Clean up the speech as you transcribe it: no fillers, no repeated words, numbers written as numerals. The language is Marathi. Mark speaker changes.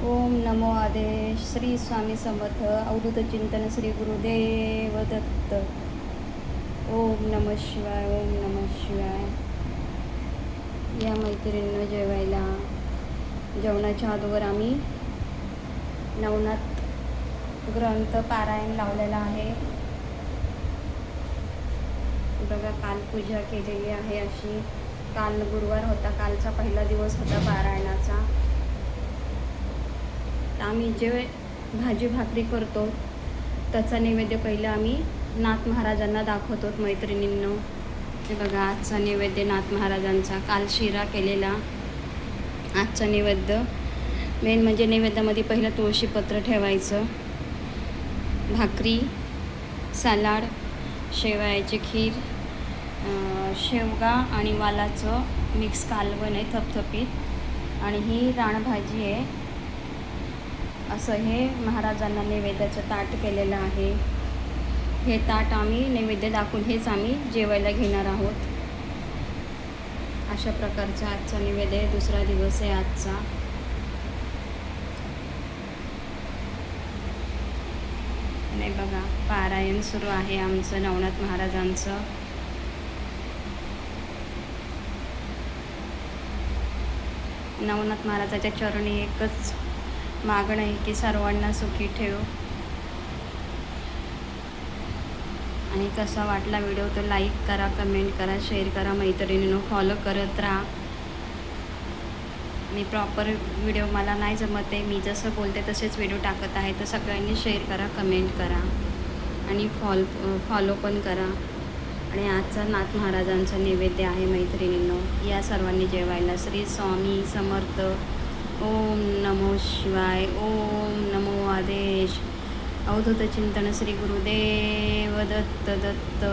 Speaker 1: ओम नमो आदेश श्री स्वामी समर्थ अवधूत चिंतन श्री गुरुदेव दत्त. ओम नमः शिवाय. ओम नमः शिवाय. या मैत्रिणींना जेवायला. जेवणाच्या अगोदर आम्ही नवनाथ ग्रंथ पारायण लावलेला आहे. बघा, काल पूजा केलेली आहे अशी. काल गुरुवार होता, कालचा पहिला दिवस होता पारायणाचा. आम्ही जे भाजी भाकरी करतो त्याचा नैवेद्य पहिला आम्ही नाथ महाराजांना दाखवतो मैत्रिणींनो. हे बघा, आजचा नैवेद्य नाथ महाराजांचा. काल शिरा केलेला. आजचा नैवेद्य मेन म्हणजे नैवेद्यामध्ये पहिलं तुळशीपत्र ठेवायचं, भाकरी, सलाड, शेवयाची खीर, शेवगा आणि वालाचं मिक्स कालवण आहे थपथपीत, आणि ही रानभाजी आहे. असं हे महाराजांना नैवेद्याचं ताट केलेलं आहे. हे ताट आम्ही नैवेद्य दाखवून हेच आम्ही जेवायला घेणार आहोत. अशा प्रकारचा आजचा नैवेद्य आहे. दुसरा दिवस आहे आजचा. नाही बघा, पारायण सुरू आहे आमचं नवनाथ महाराजांचं. नवनाथ महाराजाच्या चरणी एकच मागणं आहे की सर्वांना सुखी ठेव. आणि कसा वाटला व्हिडिओ तर लाईक करा, कमेंट करा, शेअर करा मैत्रिणींनो. फॉलो करत राहा. आणि प्रॉपर व्हिडिओ मला नाही जमत आहे, मी जसं बोलते तसेच व्हिडिओ टाकत आहे, तर सगळ्यांनी शेअर करा, कमेंट करा आणि फॉलो पण करा. आणि आजचा नाथ महाराजांचा नैवेद्य आहे मैत्रिणींनो. या सर्वांनी जेवायला. श्री स्वामी समर्थ. ओम नमो शिवाय. ओम नमो आदेश. अवधूत चिंतन श्री गुरुदेव दत्त.